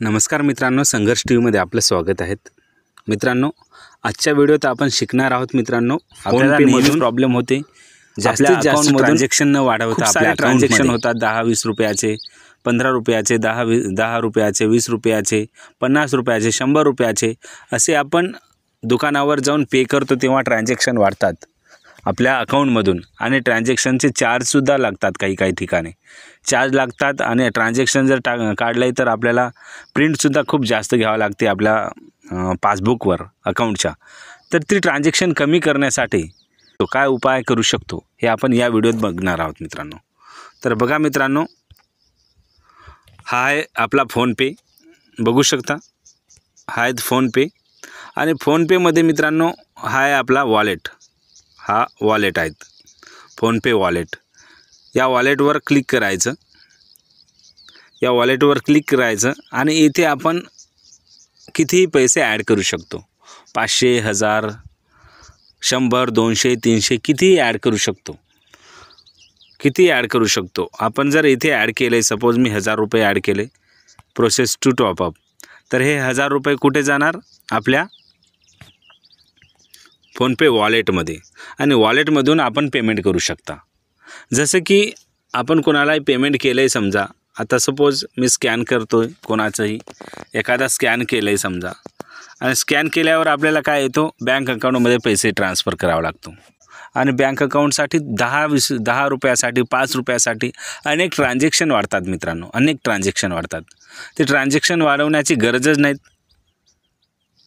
नमस्कार मित्रांनो, संघर्ष टीव्हीमध्ये आपलं स्वागत आहे। मित्रांनो, आजच्या व्हिडिओत आपण शिकणार आहोत मित्रांनो, आपल्याला नेहमी प्रॉब्लेम होते जास्तीत जास्त ट्रान्झॅक्शन न वाढवता आपल्या ट्रान्झॅक्शन होतात 10-20 रुपयाचे, 15 रुपयाचे, 10 रुपयाचे, 20 रुपयाचे, 50 रुपयाचे, 100 रुपयाचे असे आपण दुकानावर जाऊन पे करतो तेव्हा ट्रान्झॅक्शन वाढतात आपल्या अकाउंटमधून आणि ट्रान्झॅक्शनचे चार्जसुद्धा लागतात। काही ठिकाणी चार्ज लागतात आणि ट्रान्झॅक्शन जर काढले तर आपल्याला प्रिंटसुद्धा खूप जास्त घ्यावं लागते आपल्या पासबुकवर अकाउंटच्या। तर ती ट्रान्झॅक्शन कमी करण्यासाठी तो काय उपाय करू शकतो हे आपण या व्हिडिओत बघणार आहोत मित्रांनो। तर बघा मित्रांनो, हा आहे आपला फोनपे, बघू शकता हा आहे फोनपे आणि फोनपेमध्ये मित्रांनो हा आहे आपला वॉलेट, हा वॉलेट आहेत फोनपे वॉलेट। या वॉलेटवर क्लिक करायचं, या वॉलेटवर क्लिक करायचं आणि इथे आपण कितीही पैसे ॲड करू शकतो, 500, 1000, 100, 200, 300 कितीही ॲड करू शकतो, कितीही ॲड करू शकतो। आपण जर इथे ॲड केले, सपोज मी 1000 रुपये ॲड केले, प्रोसेस टू टॉपअप, तर हे 1000 रुपये कुठे जाणार आपल्या फोनपे वॉलेटमध्ये आणि वॉलेटमधून आपण पेमेंट करू शकता। जसं की आपण कोणालाही पेमेंट केलं आहे, समजा आता सपोज मी स्कॅन करतो आहे कोणाचंही, एखादा स्कॅन केलं आहे समजा, आणि स्कॅन केल्यावर आपल्याला काय येतो, बँक अकाउंटमध्ये पैसे ट्रान्सफर करावा लागतो आणि बँक अकाउंटसाठी 10 रुपयासाठी, 5 रुपयासाठी अनेक ट्रान्झॅक्शन वाढतात मित्रांनो, अनेक ट्रान्झॅक्शन वाढतात। ते ट्रान्झॅक्शन वाढवण्याची गरजच नाहीत।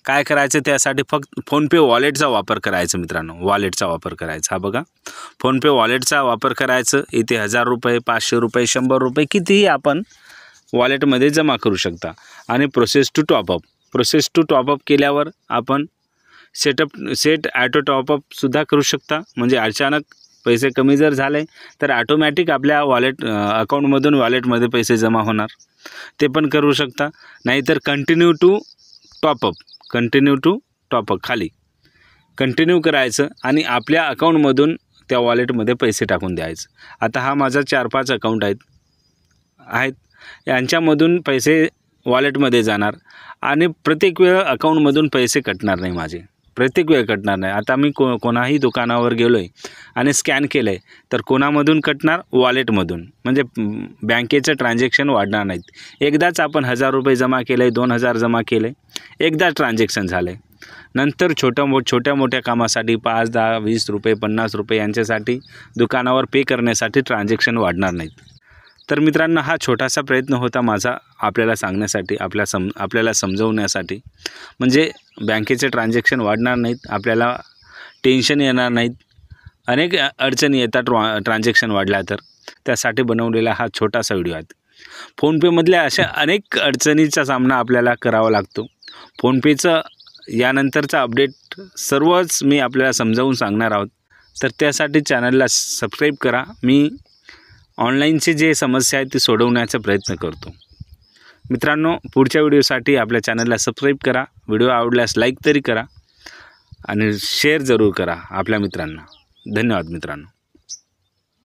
काय करायचं, त्यासाठी फक्त फोनपे वॉलेटचा वापर करायचा मित्रांनो, वॉलेटचा वापर करायचा। हा बघा फोनपे वॉलेटचा वापर करायचं। इथे 1000 रुपये, 500 रुपये, 100 रुपये कितीही आपण वॉलेटमध्ये जमा करू शकता आणि प्रोसेस टू टॉपअप केल्यावर आपण सेट ॲटो टॉपअपसुद्धा करू शकता। म्हणजे अचानक पैसे कमी जर झाले तर ऑटोमॅटिक आपल्या अकाउंटमधून वॉलेटमध्ये पैसे जमा होणार, ते पण करू शकता। नाहीतर कंटिन्यू टू टॉपअप खाली कंटिन्यू करायचं आणि आपल्या अकाउंटमधून त्या वॉलेटमध्ये पैसे टाकून द्यायचं। आता हा माझा 4-5 अकाउंट आहेत, यांच्यामधून पैसे वॉलेटमध्ये जाणार आणि प्रत्येक वेळ अकाउंटमधून पैसे कटणार नाही, माझे प्रत्येक वेळ कटणार नाही। आता मी कोणाही दुकानावर गेलो आहे आणि स्कॅन केलं आहे तर कोणामधून कटणार, वॉलेटमधून, म्हणजे बँकेचं ट्रान्झॅक्शन वाढणार नाहीत। एकदाच आपण 1000 रुपये जमा केले, 2000 जमा केले, एकदाच ट्रान्झॅक्शन झाले, नंतर छोट्या मोठ्या कामासाठी 5, 10, 20 रुपये, 50 रुपये यांच्यासाठी दुकानावर पे करण्यासाठी ट्रान्झॅक्शन वाढणार नाहीत। तर मित्रांनो, हा छोटासा प्रयत्न होता माझा आपल्याला सांगण्यासाठी, आपल्याला समजवण्यासाठी, म्हणजे बँकेचे ट्रान्झॅक्शन वाढणार नाहीत, आपल्याला टेन्शन येणार नाहीत, अनेक अडचणी येतात ट्रान्झॅक्शन वाढल्या तर, त्यासाठी बनवलेला हा छोटासा व्हिडिओ आहे। फोनपेमधल्या अशा अनेक अडचणीचा सामना आपल्याला करावा लागतो। फोनपेचं यानंतरचा अपडेट सर्वच मी आपल्याला समजावून सांगणार आहोत, तर त्यासाठी चॅनलला सबस्क्राईब करा। मी ऑनलाईनचे जे समस्या आहेत ते सोडवण्याचा प्रयत्न करतो मित्रांनो। पुढच्या व्हिडिओसाठी आपल्या चॅनलला सबस्क्राईब करा, व्हिडिओ आवडल्यास लाईक तरी करा आणि शेअर जरूर करा आपल्या मित्रांना। धन्यवाद मित्रांनो।